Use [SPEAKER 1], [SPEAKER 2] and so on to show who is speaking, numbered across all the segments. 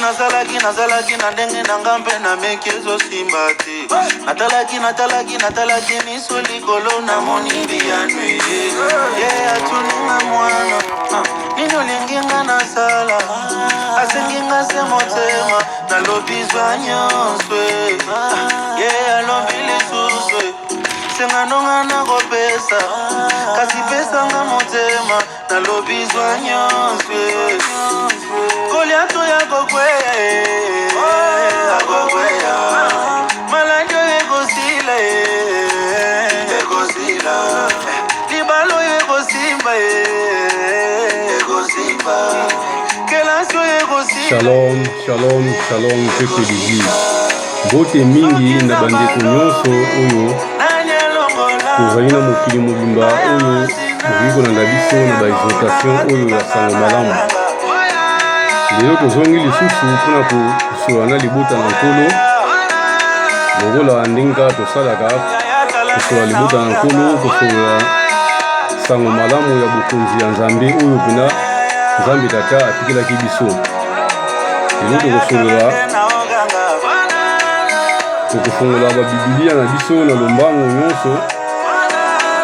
[SPEAKER 1] nazalaki na ndenge na ngambe na meki ezosimba te. Natalaki miso likolo na moni bianwe. Ye atuninga mwana nini olingi nga nasala. Asengi nga se motema nalobi zwa nyonso. Ye alobi lisusu senga nonga na kopesa kasi pesa nga motema nalobi zwa nyonso. Koliato ya kokweya malanjo ekosila libalo ekosimba kelasio ekosimba.
[SPEAKER 2] Shalom, shalom, shalom, peuple d'église. Bote mingi na bandeko nyonso oyo tozali na mokili mobimba oyo boviko na biso na baexhortation oyo ya sango malamu. Lelo tozongi lisusu mpona kosola na libota na nkolo lokola ndenge tosalaka kosola libota na nkolo, kosola sango malamu ya bokonzi ya nzambe oyo pena nzambe tata atikelaki biso. Lelo tokofungola babibilia na biso na lombango nyonso.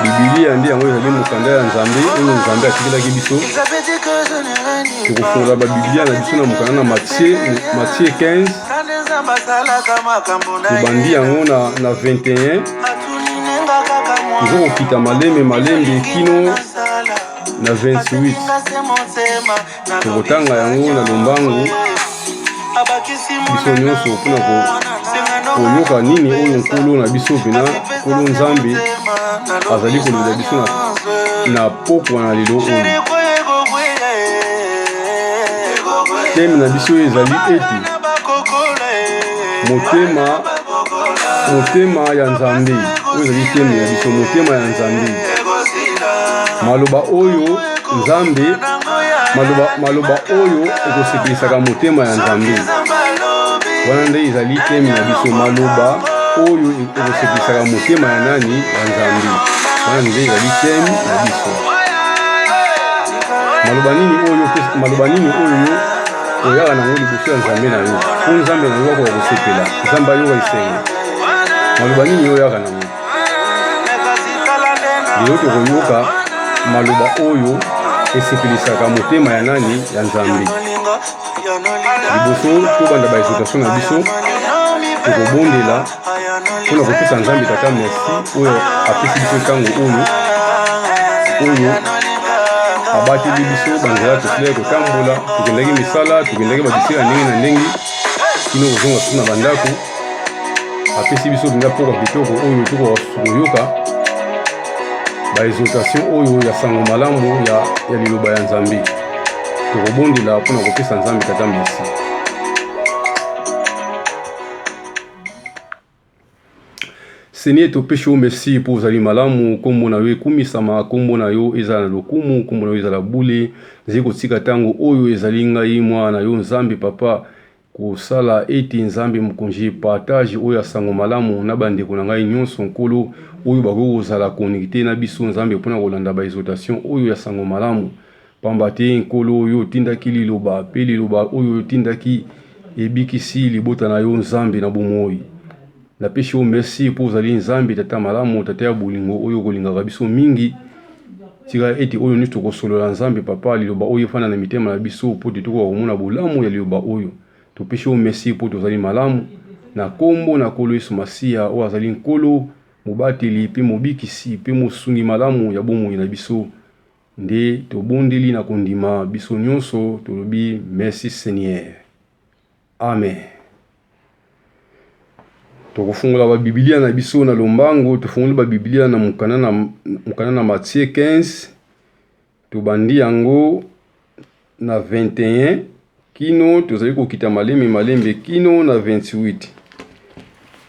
[SPEAKER 2] Bibilia ndi yango ezali mokanda ya nzambe oyo nzambe atikelaki biso. Tokofungola babibilia na biso na mokanda na Matthieu 15. Tobandi yango na 21. Tozokokita malembe kino na 28. Tokotanga yango na lombango biso nyonso mpona koyoka nini oyo nkolo na biso pena nkolo nzambe azali koloba biso na pokwa na lelo oyo. Teme na biso ezali ete motema ya nzambe oyo ezali teme na biso, motema ya nzambe. Maloba oyo nzambe maloba oyo ekosepelisaka motema ya nzambe. Wana nde ezali teme na biso, maloba oyo ekosepelisaka motema ya nani? Ya nzambe. Wana nde ezali teme na biso. Maloba nini oyo oyaka nango liboso ya nzambe na yo po nzambe na yo akoka kosepela, nzambe ayoka esengo. Maloba nini oyaka nango? Lelo tokoyoka maloba oyo esepelisaka motema ya nani? Ya nzambe. Liboso tobanda baexhortation na biso tokobondela mpona kopesa nzambe tata merci oyo apesi biso ntango oyo abateli biso banzela tosilaki kotambola, tokendaki misala, tokendaki babisika ndenge na ndenge kino kozonga su na bandako. Apesi biso mpenza mpoka kitoko oyo tokoyoka baexhortation oyo ya sango malamu ya liloba ya nzambe. Tokobondela mpona kopesa nzambe tata merci. Seigneur, topeshe yo merci po ozali malamu, kombo na yo ekumisama, kombo na yo ezala na lokumu, kombo na yo ezala bule. Nzeli kotika ntango oyo ezali ngai mwana yo nzambe papa kosala ete nzambe mokonzi partage oyo ya sango malamu na bandeko na ngai nyonso nkolo oyo bakoki kozala connecte na biso nzambe mpona kolanda baexhortation oyo ya sango malamu. Pamba te nkolo oyo otindaki liloba mpe liloba oyo otindaki ebikisi libota na yo nzambe na bomoi. Napesi yo merci po ozali nzambe tata malamu, tata ya bolingo oyo kolingaka biso mingi. Tika ete oyo nyonso tokosolola nzambe papa liloba oyo efanda na mitema na biso po te tokoka komona bolamu ya liloba oyo. Topesi yo merci po tozali malamu na kombo na nkolo Yesu Masiya oyo azali nkolo mobateli mpe mobikisi mpe mosungi malamu ya bomoi na biso. Nde tobondeli na kondima biso nyonso tolobi merci Seigneur. Amen. Tokofungola ba Biblia na biso na lombango, tofungola ba Biblia na mukana na Matthieu 15. Tobandi yango na 21 kino tozali kokita malembe kino na 28.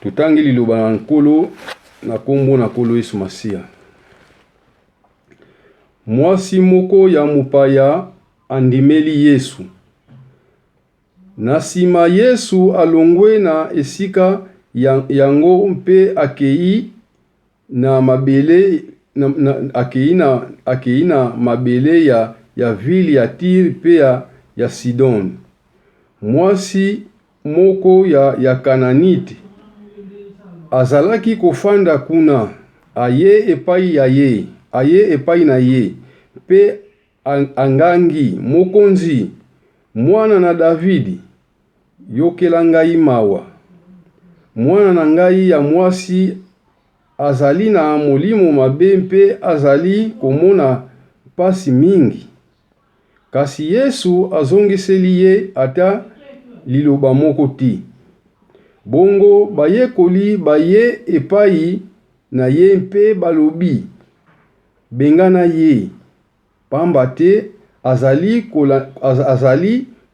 [SPEAKER 2] Tutangi liloba na nkolo na kombo na nkolo Yesu Masiya. Mwasi moko ya mopaya andimeli Yesu. Na sima Yesu alongwe na esika yango mpe akei na mabele ya vile ya Tire mpe ya Sidon. mwasi moko ya Kananite azalaki kofanda kuna, aye epai na ye, pe angangi mokonzi, mwana na Davidi, yokela ngai mawa. Mwana na ngai ya mwasi azali na molimo mabe mpe azali komona pasi mingi. Kasi Yesu azongiseli ye ata liloba moko ti. Bongo bayekoli baye epai na ye mpe balobi, bengana ye, pamba te azali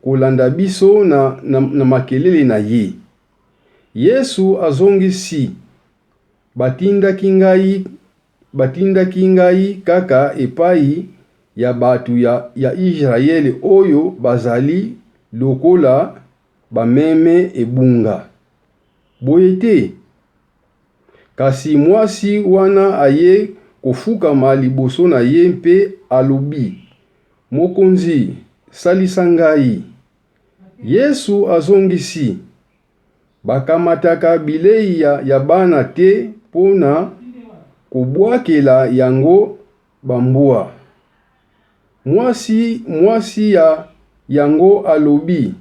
[SPEAKER 2] kolanda biso na makelele na ye. Yesu azongisi, batindaki ngai kaka epai ya batu ya Israele oyo bazali lokola bameme ebunga. Boye te, kasi mwasi wana aye kofukama liboso na ye mpe alobi, mokonzi, salisa ngai. Yesu azongisi, bakamataka bilei ya bana te pona kobwakela yango bambwa. Mwasi ya yango alobi,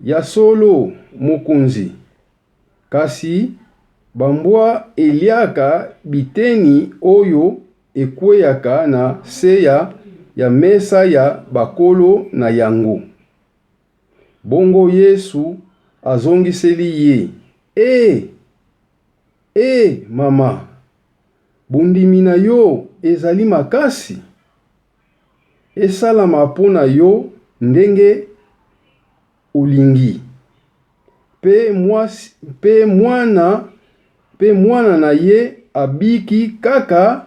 [SPEAKER 2] ya solo mokonzi, kasi bambwa eliaka biteni oyo ekweyaka na se ya mesa ya bakolo na yango. Bongo Yesu azongiseli ye, mama, bondimi na yo ezali makasi. Esalama pona yo ndenge olingi. Pe mwana na ye abiki kaka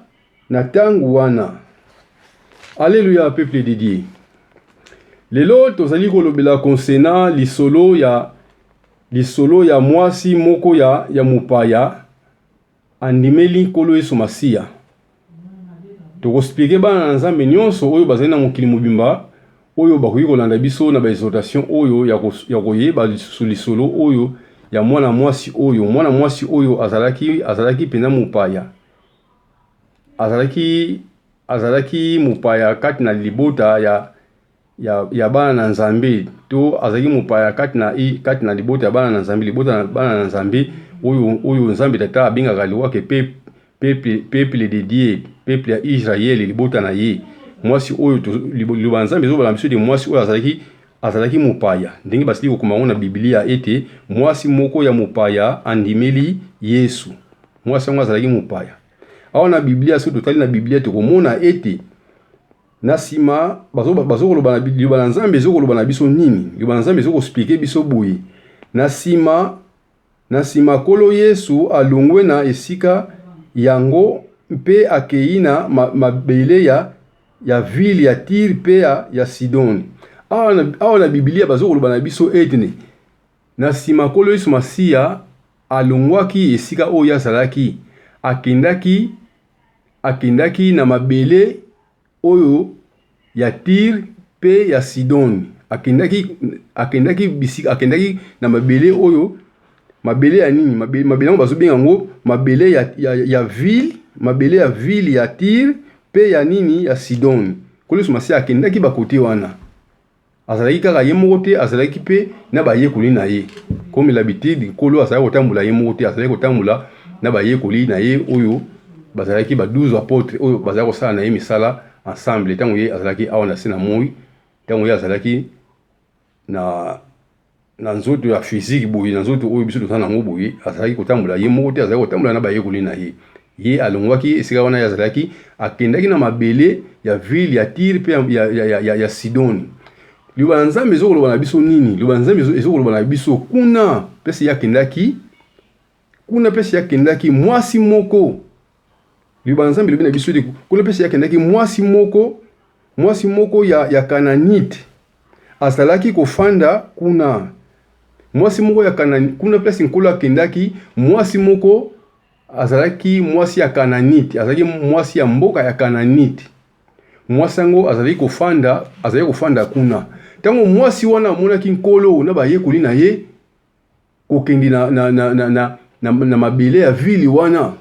[SPEAKER 2] na tangu wana. Alléluia, peuple de Dieu. Lelo tozali kolobela konsena lisolo ya mwasi moko ya mupaya andimeli kolo Yesu Masiya. Tokospike bana na Nzambe nyonso oyo bazali na mokili mobimba oyo bakoki kolanda biso na ba exhortation oyo ya koyeba lisolo oyo ya mwana mwasi oyo azalaki pena mupaya. Azalaki mupaya kati na libota ya bana na Nzambe, to azalaki mupaya kati na libota ya bana na Nzambe, libota na bana na Nzambe oyo Nzambe tata abengaka liwake peuple de Dieu, peuple ya Israeli, libota na ye. Mwasi oyo liba Nzambe ezobala biso de mwasi oyo azalaki mupaya. Ndenge basili kokoma na Biblia ete mwasi moko ya mupaya andimeli Yesu. Mwasi yango azalaki mupaya. Awa na Biblia, so totali na Biblia tokomona ete na sima bazokoloba na Biblia na Nzambe ezokoloba na biso nini? Liba Nzambe ezokospike biso boye. Na sima kolo Yesu alongwe na esika yango mpe akei na mabele ya ville ya Tyr mpe ya Sidon. Awa na Biblia bazokoloba na biso ete na sima kolo Yesu Masiya alongwaki esika oyo azalaki, akendaki na mabele oyo ya Tyr pe ya Sidon. Akendaki na mabele oyo, mabele ya nini? Mabele yango bazobenga ngo mabele ya ville ya Tyr pe ya nini? Ya Sidon. Kolo Yesu Masiya akendaki bakote wana. Azalaki kaka ye moko te, azalaki pe na bayekoli na ye. Comme l'habitude, kolo azalaki kotambola ye moko te, azalaki kotambola na bayekoli na ye oyo bazalaki ba 12 apôtres oyo bazalaki kosala na ye misala ensemble. Tango ye azalaki awa na se na moi, tango ye azalaki na nzoto ya physique boye, na nzoto oyo biso tozana ngo boye, azalaki kotambola ye moko te, azalaki kotambola na bayekoli na ye. Ye alongwaki esika wana azalaki, akendaki na mabele ya ville ya Tyr pe ya Sidon. Liba Nzambe ezokoloba na biso nini? Liba Nzambe ezokoloba na biso kuna pesi yakendaki mwasi moko. Liba Nzambe lobi na biso de kuna pesi yakendaki mwasi moko ya Kananite. Azalaki kofanda kuna. Mwasi moko ya Kananite, kuna pesi nkolo akendaki mwasi moko azalaki mwasi ya Kananite, azalaki mwasi ya mboka ya Kananite. Mwasi yango azalaki kofanda kuna. tango mwasi wana amonaki nkolo na bayekoli na ye kokendi na mabele ya vili wana,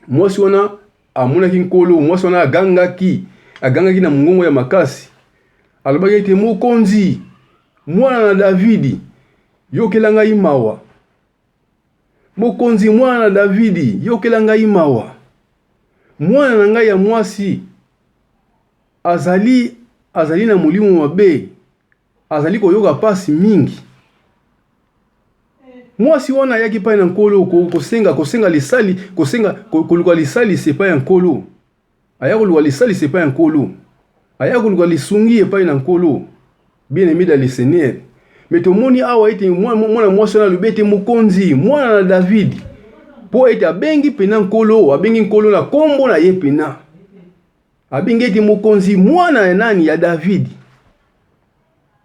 [SPEAKER 2] mwasi wana amonaki nkolo, mwasi wana agangaki na mongongo ya makasi, alobaki ete mokonzi mwana na Davidi yokela ngai mawa, mokonzi mwana na Davidi yokela ngai mawa, mwana na ngai ya mwasi azali na molimo mabe, azali koyoka pasi mingi. Mwasi wana yaki pa na nkolo kosenga lisali, koluka lisali sepa ya nkolo, aya koluka lisali sepa ya nkolo, aya koluka lisungi epai na nkolo. Bien aimé dans le Seigneur, mais tomoni awa ete mwana mwasi wana lubete mokonzi mwana na David po ete abengi pena nkolo, abengi nkolo na kombo na ye pena, abengi ete mokonzi mwana ya nani, ya David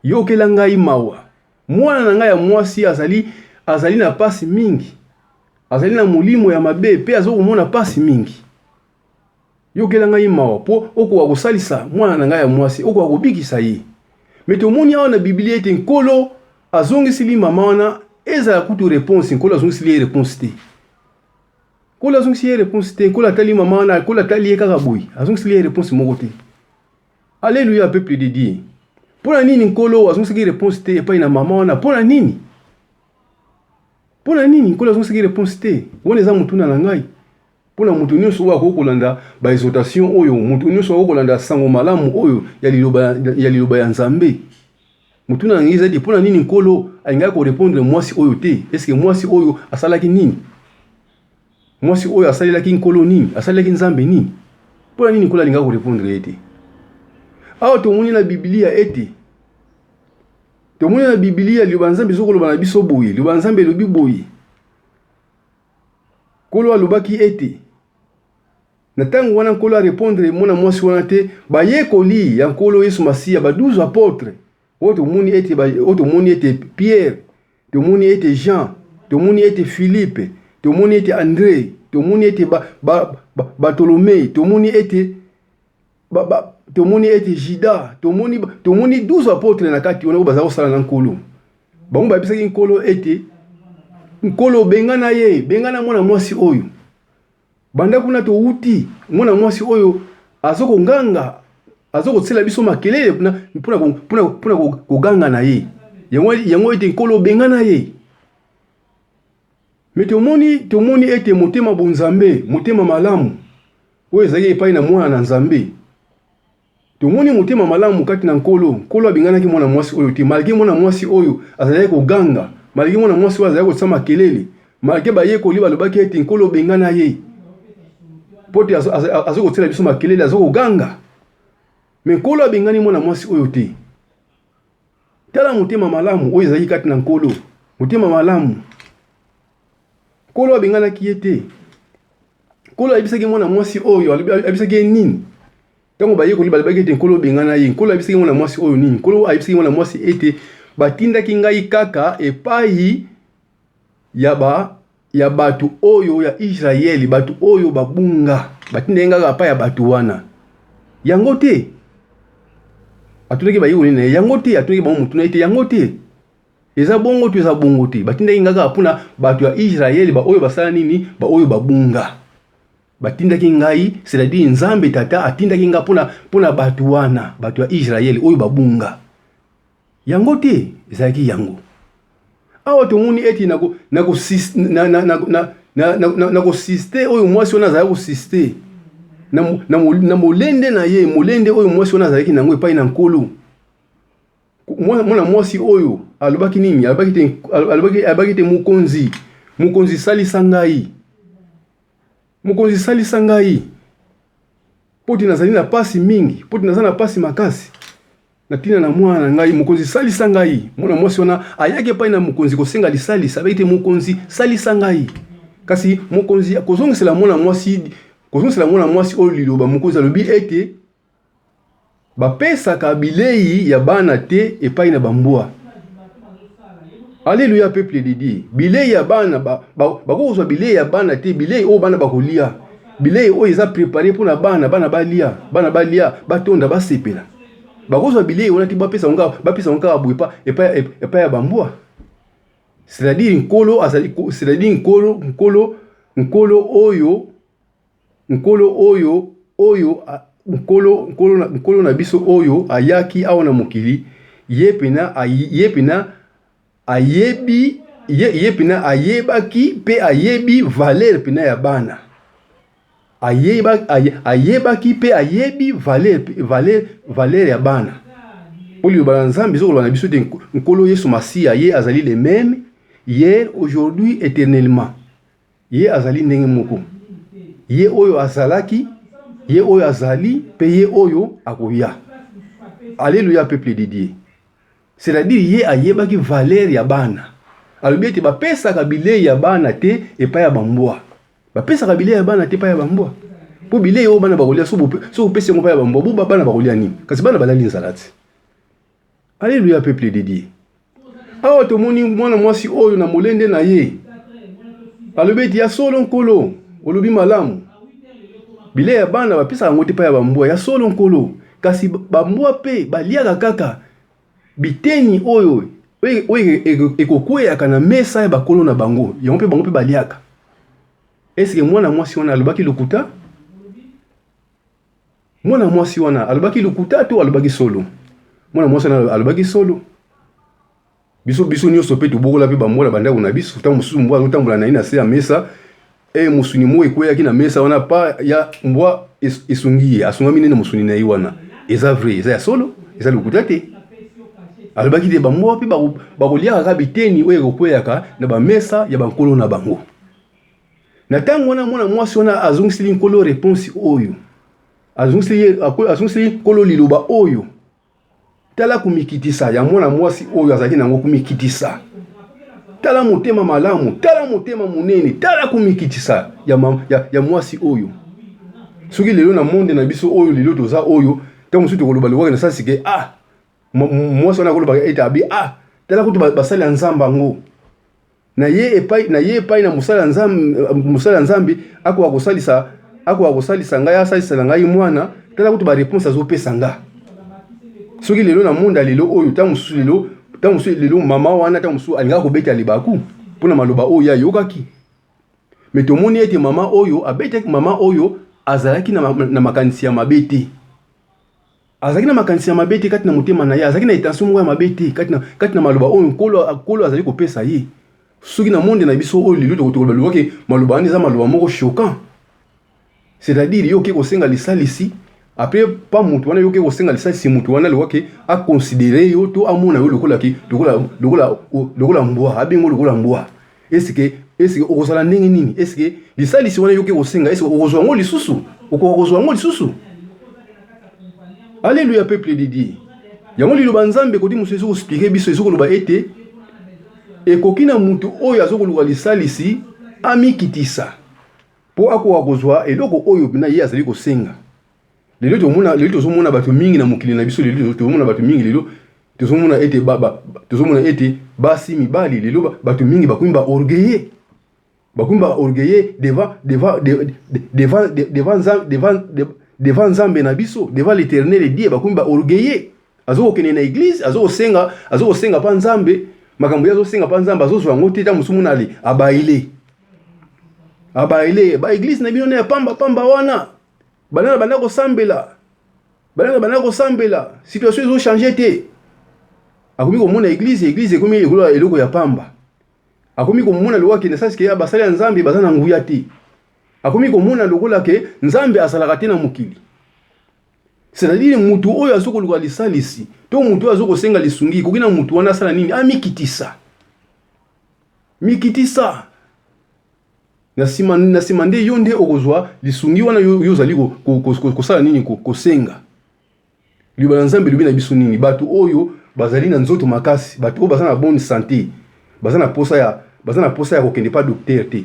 [SPEAKER 2] yokela ngai mawa, mwana na ngai ya mwasi azali na pasi mingi, azali na molimo ya mabe pe azokomona pasi mingi, yokela ngai mawa po okoka kosalisa mwana na ngai ya mwasi, okoka kobikisa ye. Mais tomoni awa na Biblia ete nkolo azongisili mama wana ezala kutu réponse, nkolo azongisili réponse te, nkolo azongisili réponse te, nkolo atali mama wana, nkolo atali ye kaka boyi, azongisili réponse moko te. Alléluia peuple de Dieu. Pona nini nkolo azongisili réponse te epai na mama wana? Pona nini? Pona nini nkolo azongisili réponse te? Wona eza mutuna na ngai. Pona mutu nyonso oyo akokolanda ba exhortation oyo, mutu nyonso akokolanda sango malamu oyo ya liloba ya Nzambe, mutu na ngai ezali pona nini nkolo alinga ko répondre mwasi oyo te? Est-ce que mwasi oyo asalaki nini? Mwasi oyo asalelaki nkolo nini? Asalelaki Nzambe nini? Pona nini nkolo alinga ko répondre ete? Awa tomoni na Biblia ete, tomoni na Biblia liloba Nzambe zokoloba na biso boye, liloba Nzambe lobi boye. Nkolo alobaki ete na tango wana nkolo a répondre mona mwasi wana te, bayekoli ya nkolo Yesu Masiya ba 12 apôtres, tomoni ete Pierre, tomoni ete Jean, tomoni ete Philippe, tomoni ete André, tomoni ete Bartholomé, tomoni ete Jida, tomoni 12 apôtres na kati wana baza kosala na nkolo. Bango babisaki nkolo ete nkolo bengana ye, bengana mwana mwasi oyo. Banda kuna to uti mwana mwasi oyo azoko nganga, azoko tsela biso makelele puna koganga na ye. Yango ete nkolo bengana ye. Mais tomoni ete motema bonzambe, motema malamu oyo ezali epai na mwana na Nzambe. Tomoni motema malamu kati na nkolo abenganaki mwana mwasi oyo te, malgré mwana mwasi oyo azali koganga, malgré mwana mwasi oyo azali kotsama makelele, malgré bayekoli balobaki ete nkolo bengana ye. Pote azoko tsela biso makelele, azoko ganga. Mais nkolo abengani mwana mwasi oyo te. Tala motema malamu oyo ezali kati na nkolo, motema malamu. Nkolo abenganaki ye te. Nkolo ayebisaki mwana mwasi oyo, ayebisaki nini? Tango bayekoli balobaki ete nkolo bengana ye, nkolo ayebisaki mwana mwasi oyo nini? Nkolo ayebisaki mwana mwasi ete batindaki ngai kaka epai ya batu oyo ya Israeli, batu oyo babunga, batindaki ngaka epai ya batu wana. Yango te. Atunaki bayekoli na yango te, atunaki bango mutuna ete yango te. Eza bongo te, eza bongo te. Batindaki ngaka apuna batu ya Israeli ba oyo basala nini? Ba oyo babunga. Batindaki ngai, c'est-à-dire Nzambe tata atindaki nga pona batu wana, batu ya Israeli oyo babunga. Yango te, ezalaki yango. Awa tomoni eti na kosiste oyo mwasi wana azalaki kosiste na molende na ye, molende oyo mwasi wana azalaki nango epai na nkolo. Mwana mwasi oyo alobaki nini? Alobaki te mokonzi salisa ngai. Mokonzi salisa ngai. Poti nazali na pasi mingi, poti nazali na pasi makasi. Natina na mwana na ngai, mokonzi salisa ngai. Mwana mwasi wana ayaki epai na mokonzi kosenga lisalisa, abaki te mokonzi salisa ngai. Kasi mokonzi kozongisela mwana mwasi oyo liloba, mokonzi alobi ete bapesaka bilei ya bana te epai na bambwa. Alléluia peuple de Dieu. Bilei ya bana bakozwa bilei ya bana te, bilei oyo bana bakolia. Bilei oyo eza préparé pour na bana balia, batonda basepela. bakozwa bilei wana ti bapesa onka abwe epa ya bambwa. C'est-à-dire nkolo azali, c'est-à-dire nkolo oyo na biso oyo ayaki awa na mokili ye pena ayebaki pe ayebi valeur pena ya bana. Ayebaki pe ayebi valeur ya bana. Oli ba nzambe zo na biso de nkolo Yesu Masia ye azali le même hier, aujourd'hui, éternellement. Ye azali ndenge moko. Ye oyo azalaki, ye oyo azali, pe ye oyo akoya. Alléluia, peuple de Dieu. C'est-à-dire ye ayebaki valeur ya bana. Alobi ete bapesaka bilei ya bana te epa ya bambwa. Bapesaka bilei ya bana te epa ya bambwa. Po bilei oyo bana bakolia so opesi yango epa ya bambwa, bo bana bakolia nini? Kasi bana balali nzala te. Alléluia, peuple de Dieu. Awa tomoni mwana mwasi oyo na molende na ye. Alobi ete ya solo nkolo, olobi malamu. Bilei ya bana bapesa yango te epa ya bambwa, ya solo nkolo. Kasi bambwa pe baliaka kaka biteni oyo ekokweyaka na mesa ya bakolo na bango. Yango pe bango pe baliaka. Eske mwana mwasi wana alobaki lokuta? Mwana mwasi wana alobaki lokuta to alobaki solo? Mwana mwasi wana alobaki solo. Biso nyonso pe tobokola pe bambola bandako na biso ta mususu mbwa otambola na ina se ya mesa musuni mo ekweyaki na mesa wana pa ya mbwa esungiye asungami nene musuni na iwana eza vrai eza ya solo eza lokuta te. Alobaki te bambwa pe bakoliaka ka biteni oyo ekokweyaka na bamesa ya bankolo na bango. Na tango wana mwana mwasi wana azongisili nkolo réponse oyo azongisili nkolo liloba oyo tala kumikitisa ya mwana mwasi oyo azaki nango kumikitisa. Tala motema malamu, tala motema munene, tala kumikitisa ya mwasi oyo. Soki lelo na monde na biso oyo lelo toza oyo, ta musu tokoloba lobaka na sasi ke mwasi wana koloba ete abi tala kutu basali ya nzamba ngo. Na ye epai na musala nzambi ako akosalisa ngai asalisa ngai mwana, tala kutu ba réponse azopesa nga. Soki lelo na monde lelo oyo ta musu lelo mama wana ta musu alinga ko beta libaku pona maloba oyo yokaki. Mais tomoni ete mama oyo abetaki mama oyo azalaki na makanisi ya mabete. Azalaki na makanisi ya mabete kati na motema na ye, azalaki na intention moko ya mabete kati na maloba oyo nkolo azali kopesa ye. Soki na monde na biso oyo lelo tokoloba lobaki maloba wana eza maloba moko choquant. C'est-à-dire yo ke kosenga lisalisi après pas mutu wana yo ke kosenga lisalisi mutu wana lobaki a considérer yo to amona yo lokola mbwa abengo lokola mbwa. Est-ce que okozala ndenge nini? Est-ce que lisalisi wana yo ke kosenga est-ce okozwa ngo lisusu? Okozwa ngo lisusu? Alléluia, peuple de Dieu. Yango liloba nzambe kodi musu ezo expliquer biso ezo koloba ete ekokina mutu oyo azokoluka lisalisi amikitisa po ako akozwa eloko oyo bina ye azali kosenga. Lelo tozomona bato mingi na mokili na biso, lelo tozomona bato mingi, lelo tozomona ete basi mibali, lelo bato mingi bakumba orgueilleux devant Nzambe na biso, devant l'Éternel Dieu, bakumba orgueilleux. Azo kene na église, azo senga pa Nzambe, makambo yazo senga pa Nzambe, azo zwa ngote ta musumuna ali abaile ba église na bino na pamba wana. Banana ko sambela. Situation ezo changer te. Akomi ko mona église ekomi eloko ya pamba. Akomi ko mona lowa ke na sasi ke basali ya Nzambe bazana nguya te. Akomi ko mona lokola ke Nzambe asalaka te na mokili. C'est-à-dire mutu oyo azokoluka lisalisi, to mutu oyo azokosenga lisungi, kokina mutu wana asala nini? Mikitisa. Na sima nde yo nde okozwa lisungi wana yo zali kosala nini kosenga. Libala Nzambe lobi na biso nini? Bato oyo bazali na nzoto makasi, bato oyo bazana bonne santé, bazana posa ya kokende pa docteur te.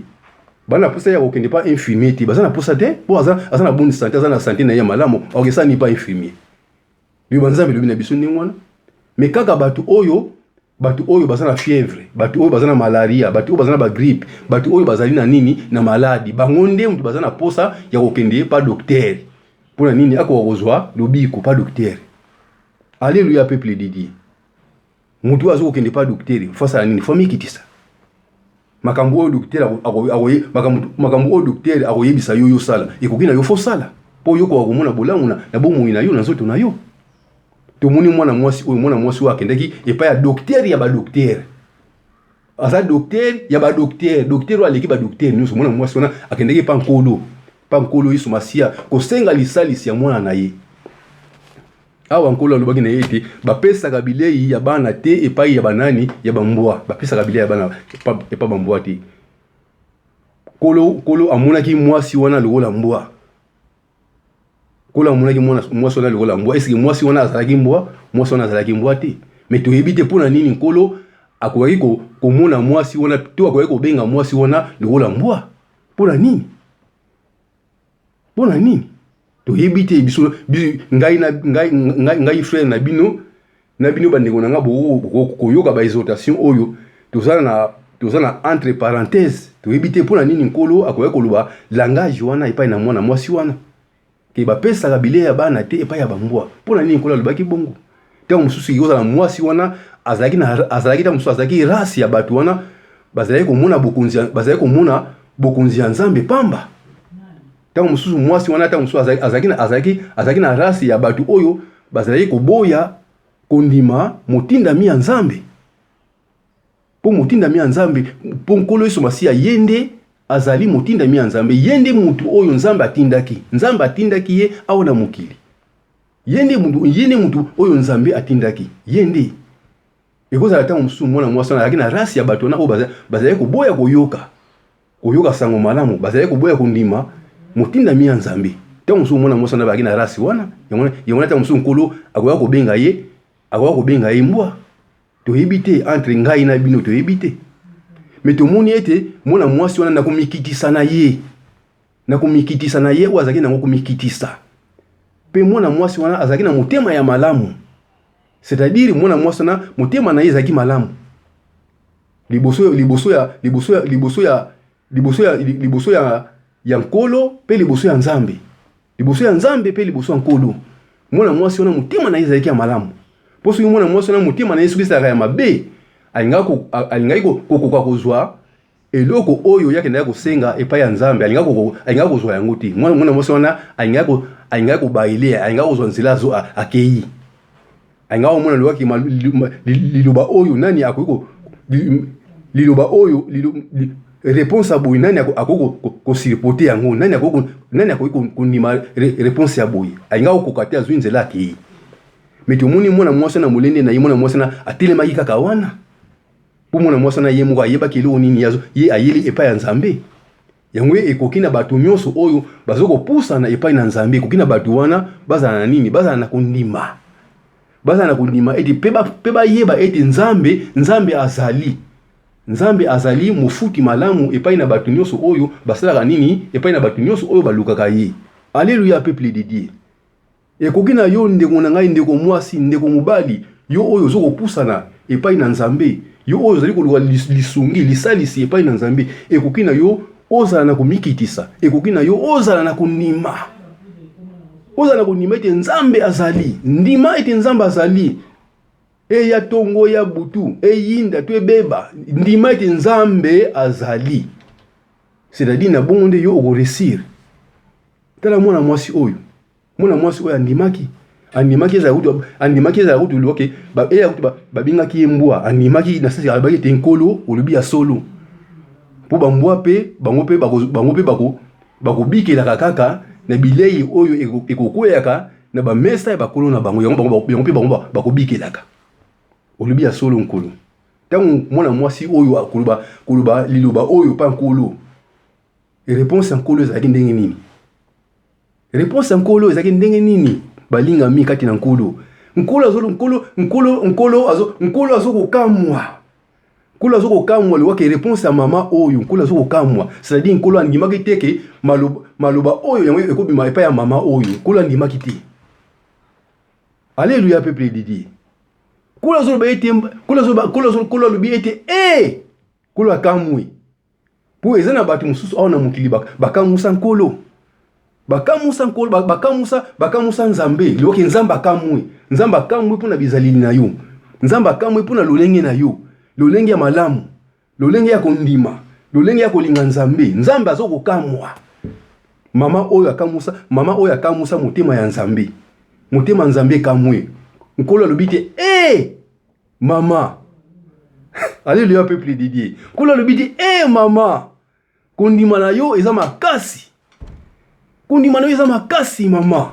[SPEAKER 2] Bana posa ya kokende pa infirmier te, bazana posa te, po azana bonne santé, azana santé na ye malamu, okesa ni pa infirmier. Libala Nzambe lobi na biso nini wana? Mais kaka bato oyo bazana fièvre, bato oyo bazana malaria, bato oyo bazana ba grippe, bato oyo bazali na nini na maladi, bango nde mutu bazana posa ya kokende pa docteur. Pona nini ako kozwa lobiko pa docteur. Alléluia peuple de Dieu. Mutu azo kende pa docteur face à nini famille kitisa. Makambo docteur akoye makambo docteur akoye bisa yo sala. Ekokina yo fo sala. Po yo ko komona bolamu na bomu ina yo na zoto na yo. To moni mwana mwasi wa kendeki epa ya docteur ya ba docteur. Asa docteur ya ba docteur wa leki ba docteur nyuso mwana mwasi wana akendeki pa nkolo yiso masia ko senga lisalisi ya mwana na ye. Awa nkolo alobaki na yete bapesa kabilei ya bana te epai ya banani ya bambwa bapesa kabilei ya bana epa bambwa te kolo amonaki mwasi wana lokola mbwa kolo amonaki mwasi wana lokola mbwa eske mwasi wana azalaki mbwa te mais toyebi te mpona nini nkolo akoki komona mwasi wana to akoki kobenga mwasi wana lokola mbwa mpona nini toyebi te biso ngai frère na bino bandeko na nga koyoka ba exhortation oyo tozana na entre parenthèses toyebi te mpona nini nkolo akoya koloba langage wana epai na mwana mwasi wana ke bapesaka bilei ya bana te epai ya bambwa mpona nini nkolo alobaki bongo ntango mosusu ekozala mwasi wana azalaki rasi ya bato wana bazalaki komona bokonzi ya nzambe pamba. Tango mususu mwasi wana tango mususu azalaki na rasi ya batu oyo bazalaki koboya kondima motindami ya nzambe. Po motindami ya nzambe po nkolo yesu masiya yende azali motindami ya nzambe yende mutu oyo nzambe atindaki ye awa na mokili. Yende mutu oyo nzambe atindaki yende. Ekozala tango mususu mwana mwasi wana azalaki na rasi ya batu wana oyo bazalaki koboya koyoka sango malamu bazalaki koboya kondima motindami ya nzambe. Tango musu mwana mwasi na baki na rasi wana yamona tango musu nkolo akoya kobenga ye mbwa. Toyebi te entre ngai na bino toyebi te. Mais tomoni ete mwana mwasi wana nakomikitisa na ye o azaki nango komikitisa. Pe mwana mwasi wana azaki na motema ya malamu. C'est-à-dire mwana mwasi wana motema na ye ezaki malamu. Liboso ya nkolo pe liboso ya nzambe. Liboso ya nzambe pe liboso ya nkolo. Mwana mwasi wana motema na ezalaki ya malamu. Poso yo mwana mwasi wana motema na Yesu Kristo ya mabe. Alingaki kokoka kozwa eloko oyo yake na kosenga epai ya nzambe. Alingaki kozwa yango te. Mwana mwasi wana alingaki kobailea, alingaki kozwa nzela zo akei. Alingaki mwana lwaki liloba oyo nani akoki liloba oyo réponse à boy nani akoko ko siripoter yango nani akoko konima réponse ya boy ainga okokate azwi nzela ki mais to moni mwana mwasi na molende na yimona mwasi na atelema kaka wana po mwana mwasi na yemo ayeba kilo nini yazo ye ayeli epai ya nzambe yango ekokina bato nyonso oyo bazoko pusa na epai na nzambe kokina bato wana bazana na nini bazana na kondima eti peba yeba eti nzambe azali mofuti malamu epai na bato nyonso oyo basalaka nini epai na bato nyonso oyo balukaka ye. Alléluia peuple de Dieu. Ekokina yo ndeko na ngai ndeko mwasi ndeko mobali yo oyo zoko pusana epai na nzambe yo oyo zali koluka lisungi lisalisi epai na nzambe ekokina yo ozala na komikitisa ekokina yo ozala na konima ete nzambe azali ndima ete nzambe azali ya tongo ya butu yinda twebeba ndima ete nzambe azali. C'est-à-dire na bongo nde yo okoresir. Tala mwana mwasi oyo andimaki eza kutu loke babingaki ye mbwa andimaki na sasi alobaki ete nkolo olobi ya solo po bambwa pe bango pe bakobikelaka kaka na bilei oyo ekokweyaka na bamesa ya bakolo na bango yango pe bango bakobikelaka olobi ya solo nkolo. Tango mwana mwasi oyo koloba liloba oyo pa nkolo réponse ya nkolo ezalaki ndenge nini balinga mi kati na nkolo azokokamwa liwake réponse ya mama oyo nkolo azokokamwa c'est-à-dire nkolo andimaki teke maloba oyo yango ekobima epai ya mama oyo nkolo andimaki te. Alléluia peuple de Dieu. Kolo alobi ete kolo akamwi po eza na bato mosusu awa na mokili bakamusa nkolo bakamusa nzambe liwake nzambe akamwi nzamba akamwe pona bizalili na yo, nzamba akamwe pona lolenge na yo, lolenge ya malamu, lolenge ya kondima, lolenge ya kolinga nzambe. Nzambe azokokamwa. Mama oyo akamusa motema ya nzambe, motema nzambe kamwe. Nkolo alobite mama. Alléluia peuple de Dieu. Nkolo alobite mama, kondima na yo eza makasi. Kondima na yo eza makasi mama.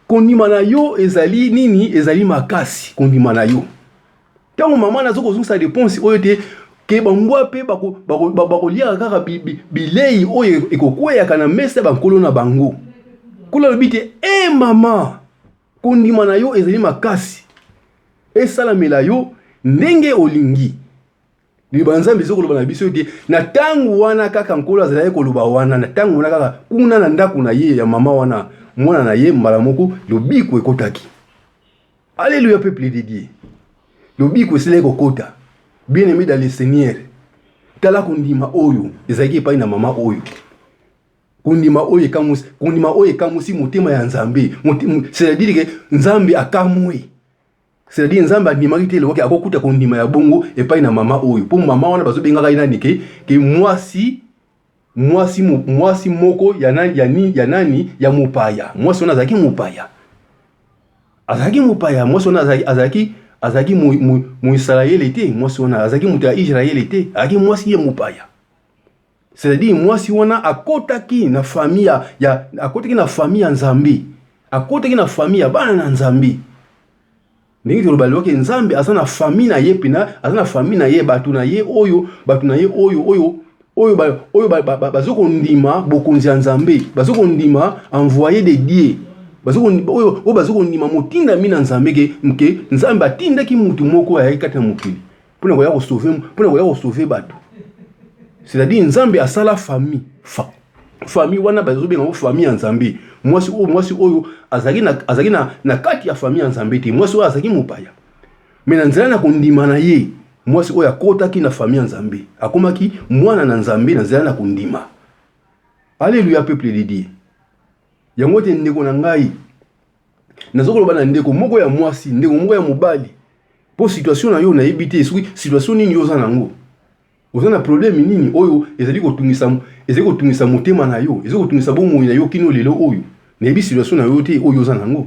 [SPEAKER 2] Kondima na yo ezali nini? Ezali makasi kondima na yo. Tango mama nazo kozungisa réponse oyo te ke bangwa pe bakolia kaka bilei oyo ekokweyaka na mesa bankolo na bango. Kolo lobite mama, kondima na yo ezali makasi. Esalamela yo ndenge olingi. Libanzambe zokoloba na biso te na tangu wana kaka nkolo azali koloba wana, na tangu wana kaka kuna na ndako na ye ya mama wana mwana na ye mbala moko lobiko ekotaki. Alléluia peuple de Dieu. Lobiko esele kokota. Bien aimé dans le Seigneur. Tala kondima oyo ezaki epai na mama oyo. Kondima oyo ekamusi motema ya nzambe. C'est-à-dire que nzambe akamwe. C'est-à-dire nzambe andimaki te lokoki akokuta kondima ya bongo epai na mama oyo. Po mama wana bazobengaka nani ke mwasi moko ya nani ya mupaya. Mwasi wana azaki mupaya. Azaki mupaya, mwasi wana azaki mu Israël te, mwasi wana azaki mutu ya Israël te, azaki mwasi ya mupaya. C'est-à-dire mwasi wana akotaki na famille ya nzambe. Akotaki na famille ya bana na nzambe. Ndenge toloba loke nzambe azana famille na ye pina, azana famille na ye batu na ye oyo bazoko ndima bokonzi ya nzambe, bazoko ndima envoyé de Dieu. Bazoko ndima motinda mina nzambe ke nzambe atindaki mutu moko ya kata mokili pona koya ko sauver bato. C'est-à-dire nzambe asala famille wana bazobenga famille ya nzambe. Mwasi oyo azaki na kati ya famille ya nzambe te, mwasi oyo azaki mopaya. Mais na nzela na kondima na ye, mwasi oyo akotaki na famille ya nzambe, akomaki mwana na nzambe na nzela na kondima. Alléluia peuple de Dieu. Yango te ndeko na ngai nazokoloba na ndeko moko ya mwasi, ndeko moko ya mobali, po situation na yo na yebite soki situation nini yo za nango, oza na problème nini oyo ezali kotungisa motema na yo, ezali kotungisa bomoi na yo kino lelo oyo na yebi situation na yo te oyo za nango.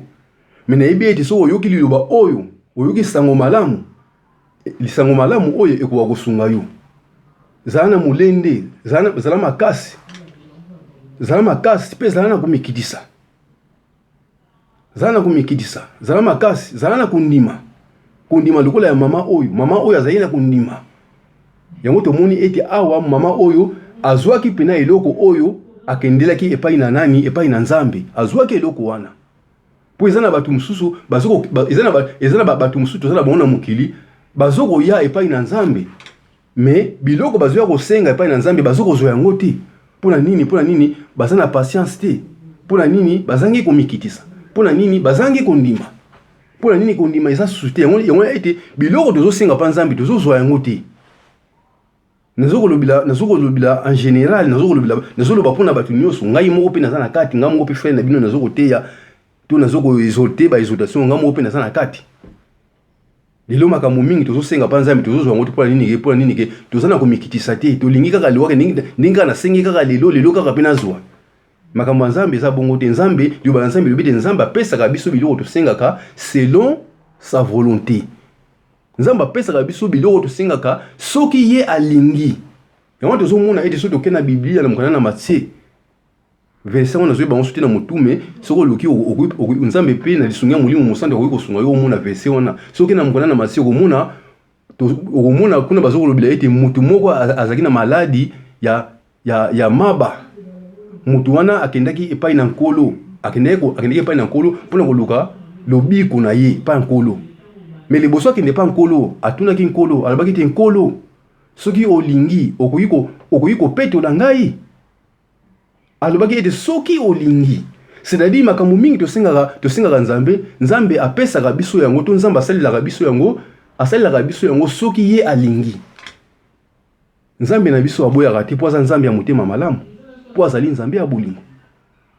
[SPEAKER 2] Mais na yebi ete so oyoki liloba oyo, oyoki sango malamu, lisango malamu oyo ekoka kosunga yo. Zala na mulende, zala makasi, zala makasi pe zala na kumikidisa. Zala na kumikidisa, zala makasi, zala na kundima. Kundima lokola ya mama oyo azali na kundima. Yango tomoni ete awa mama oyo azwaki pena eloko oyo akendelaki epai na nani, epai na nzambe. Azwaki eloko wana. Po ezana batu mususu ezana batu mususu tozala bona mokili bazoko ya epai na nzambe. Mais biloko bazoya kosenga epai na nzambe bazoko zo yango te. Pona nini bazana patience te. Pona nini bazangi komikitisa. Pona nini bazangi kondima. Pona nini kondima eza susute yango ete biloko tozo senga pa nzambe tozo zo yango te. Nazoko lobila en général, nazoko pona batu nyonso ngai moko pe nazana kati, ngai moko pe frère na bino nazoko teya to nazoko exalter ba exaltation ngai moko pe nazana kati. Lelo makambo mingi tozo senga pa nzambe tozo zo yango te. Pona nini ke tozana komikitisa te, tolingi kaka liwaka ndinga na sengi kaka lelo kaka pe nazwa. Makambo nzambe eza bongo te. Nzambe yoba nzambe lobite nzambe apesaka biso biloko tosengaka selon sa volonté. Nzamba apesaka biso biloko tosengaka soki ye alingi. Yango tozomona ete soki tokena Biblia na mokana na Matthieu verset wana zoyeba ngo soki na motume soko loki nzambe pe na lisunga molimo mosanda okoki kosunga yo omona verset wana soki na mokana na Matthieu okomona kuna bazokolobela ete mutu moko azaki na maladi ya maba. Mutu wana akendaki epai na nkolo, akendaki epai na nkolo mpona koluka lobiko na ye pa nkolo. Mais liboso akende pa nkolo, atunaki nkolo, alobaki te nkolo, soki olingi okoki kopetola ngai. Alobaki ete soki olingi. C'est-à-dire makambo mingi tosengaka nzambe apesaka biso yango to nzambe asalelaka biso yango soki ye alingi. Nzambe na biso aboyaka te po aza nzambe ya motema malamu. Po azali nzambe ya bolingo.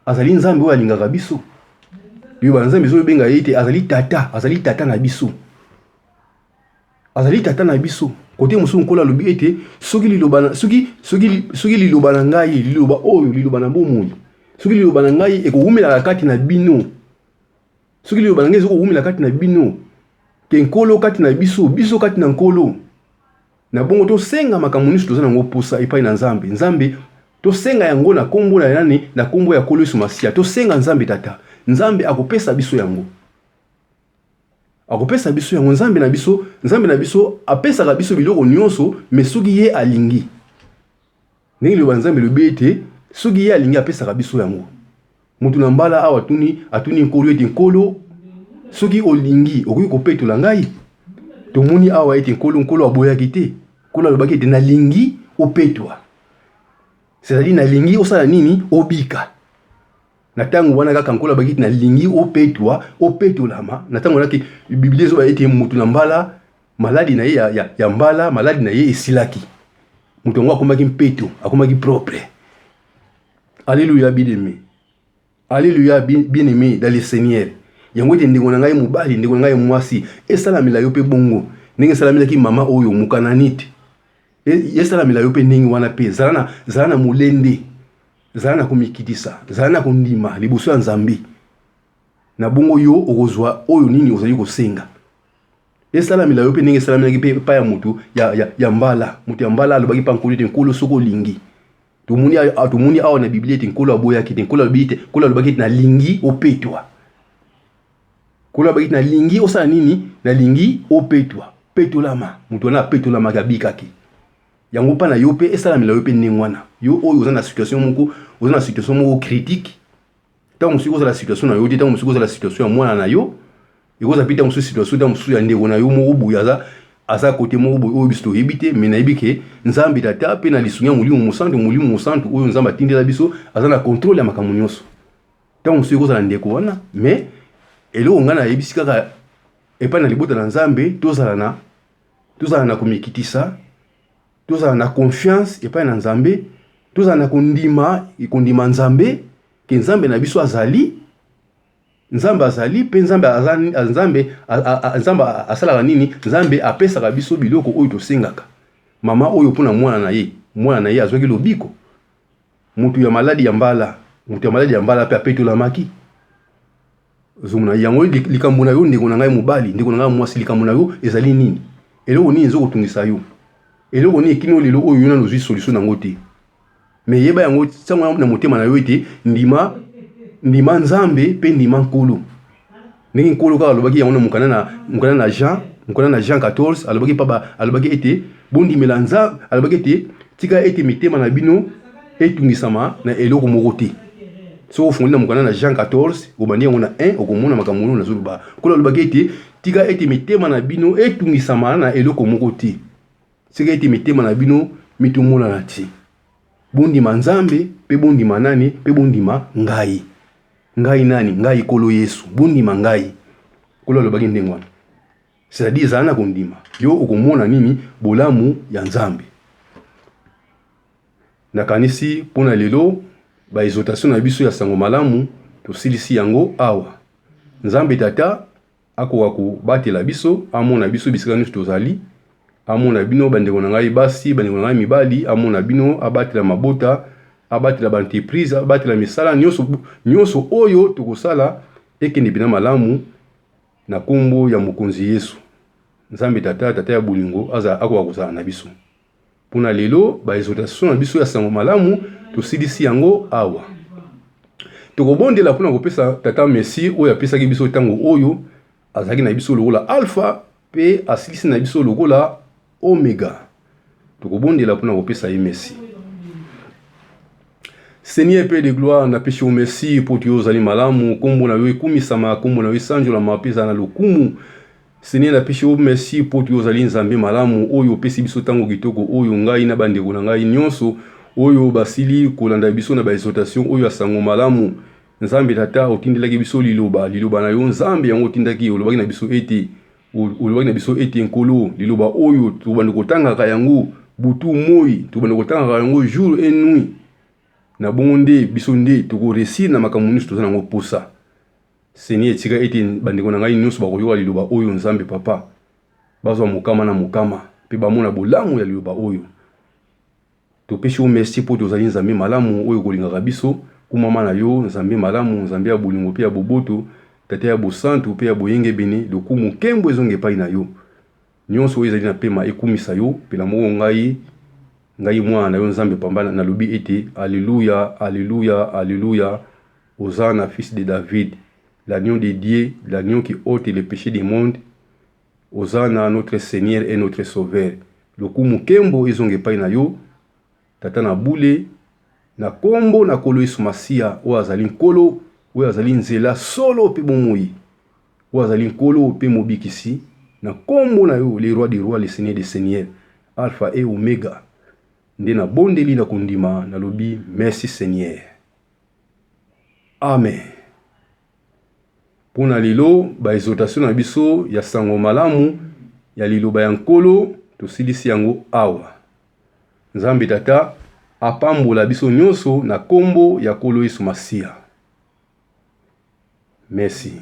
[SPEAKER 2] Azali nzambe oyo alingaka biso. liloba nzambe zo benga ete azali tata na biso. Azali tata na biso. Côté musu nkola lobi ete soki liloba na ngai liloba oyo liloba na bomoi. Soki liloba na ngai ekowumela kati na bino. Soki liloba na ngai ekowumela kati na bino. Ke nkolo kati na biso, biso kati na nkolo. Na bongo to senga makambo nyonso toza nango posa epai na Nzambe. Nzambe to senga yango na kombo na nani na kombo ya Nkolo Yesu Masiya. To senga Nzambe tata. Nzambe akopesa biso yango. Akopesa biso yango Nzambe na biso apesa biso biloko nyonso mais soki ye alingi. Ndenge loba Nzambe lobi ete soki ye alingi apesa biso yango. Mutu na mbala awa atuni nkolo ete nkolo soki olingi okoki kopetola ngai. Tomoni awa ete nkolo aboyaki te. Nkolo alobaki ete nalingi opetwa. C'est-à-dire nalingi osala nini obika. Na tango wana kaka nkolo alobaki ete nalingi opetwa opetolama. Na tango wana ke Biblia ezoba ete mutu na mbala maladi na ye ya mbala maladi na ye esilaki. Mutu ngo akomaki mpeto, akomaki propre. Alléluia bien-aimé. Alléluia bien-aimé dans le Seigneur. Yango ete ndeko na ngai mobali ndeko na ngai mwasi esalamela yo pe bongo ndenge salamelaki mama oyo mukananite esalamela yo pe ndenge wana pe zala na mulende zala na komikitisa zala na kondima liboso ya Nzambe na bongo yo okozwa oyo nini ozali kosenga esalamela yo pe ndenge salamelaki pe pa ya mutu ya mbala mutu ya mbala alobaki pa nkolo ete nkolo soko lingi tomoni awa na Biblia ete nkolo aboyaki ete nkolo alobaki ete nalingi opetwa. Kola bagit na lingi osala nini na lingi opetwa petolama mutu na petolama gabikaki yango pa na yo pe esalamela yo pe nengwana yo oyo oza na situation moko critique tango musu oza la situation na yo te tango musu oza la situation ya mwana na yo ekoza pita musu situation tango musu ya ndeko na yo moko buya aza côté moko boye oyo biso toyebi mais nayebi ke Nzambe tata pe na lisunya molimo mosantu oyo Nzambe atindela biso aza na contrôle ya makambo nyonso tango musu oza na ndeko wana mais elo ngana yebisi kaka epa na libota na Nzambe tozala na komikitisa tozala na confiance epa na Nzambe tozala na kondima Nzambe ke Nzambe na biso azali pe Nzambe asalaka nini Nzambe apesaka biso biloko oyo tosengaka mama oyo pona mwana na ye azwaki lobiko mutu ya maladi ya mbala pe apetolamaki zumuna yango likambo na yo ndeko na ngai mobali ndeko na ngai mwasi likambo na yo ezali nini eloko nini ezokotungisa yo eloko nini kino lelo oyo yona nozwi solution nango te mais yeba yango sango na motema na yo ete ndima Nzambe pe ndima nkolo ndenge nkolo kaka alobaki yango na mukana na Jean 14 alobaki ete bondimela Nzambe alobaki ete tika ete mitema na bino etungisama na eloko moko te. So ofundi na mukana na Jean 14 obandi yango na 1 okomona makambo na zuluba kola lobaki ete tika ete mitema na bino etungisama na eloko moko te sika ete mitema na bino mitumona na ti bondima Nzambe pe bondima nani pe bondima ngai nani ngai kolo Yesu bondima ngai kola lobaki ndengwa c'est-à-dire zana na kondima yo okomona nini bolamu ya Nzambe na kanisi pona lelo ba exhortation na biso ya sango malamu tosilisi yango awa Nzambe tata akoka kobatela biso amona biso bisika nyonso tozali amona bino bandeko na ngai basi bandeko na ngai mibali amona bino abatela mabota abatela ba entreprise abatela misala nyonso oyo tokosala ekende bina malamu na kombo ya mokonzi Yesu Nzambe tata ya bolingo aza akoka kozala na biso pona lelo ba exhortation na biso ya sango malamu tosilisi yango awa tokobondela pona kopesa tata merci oyo apesaki biso tango oyo azaki na biso lokola alpha pe asilisi na biso lokola omega tokobondela pona kopesa ye merci. Seigneur Père de gloire na pesi merci pour tu ozali malamu kombo na yo ekumisama kombo na yo sanjola mapeza na lokumu Seigneur na pesi merci pour tu ozali Nzambe malamu oyo pesi biso tango kitoko oyo ngai na bandeko na ngai nyonso oyo basili kolanda biso na ba exhortation oyo asango malamu Nzambe tata otindelaki biso liloba na yo Nzambe yango otindaki olobaki na biso ete nkolo liloba oyo tobanda kotangaka yango butu moi tobanda kotangaka yango jour et nuit na bongo nde biso nde tokoresir na makambo nyonso toza nango posa Seigneur tika ete bandeko na ngai nyonso bakoyoka liloba oyo Nzambe papa bazwa mokama na mokama pe bamona bolamu ya liloba oyo. Topesi yo merci po tozali Nzambe malamu oyo kolingaka biso kumama na yo Nzambe malamu Nzambe ya bolingo pe ya boboto tate ya bosantu pe ya boyenge bene lokumu nkembo ezonge epai na yo nyonso oyo ezali na pema ekumisa yo pela moko ngai mwana na yo Nzambe pamba nalobi ete alléluia alléluia alléluia Hosanna fils de David, l'agneau de Dieu, l'agneau qui ôte les péchés du monde. Hosanna notre Seigneur et notre Sauveur. Lokumu kembo ezonge epai na yo tata na bule na kombo na kolo Yesu Masia o azali nkolo o azali nzela solo pe bomoi o azali nkolo pe mobikisi na kombo na yo le roi des rois le Seigneur des seigneurs Alpha et Omega nde na bondeli na kondima na lobi merci Seigneur. Amen. Pona lelo ba exhortation na biso ya sango malamu ya liloba ya nkolo tosilisi yango awa. Nzambe tata apambola biso nyonso na kombo ya kolo Yesu Masia. Merci.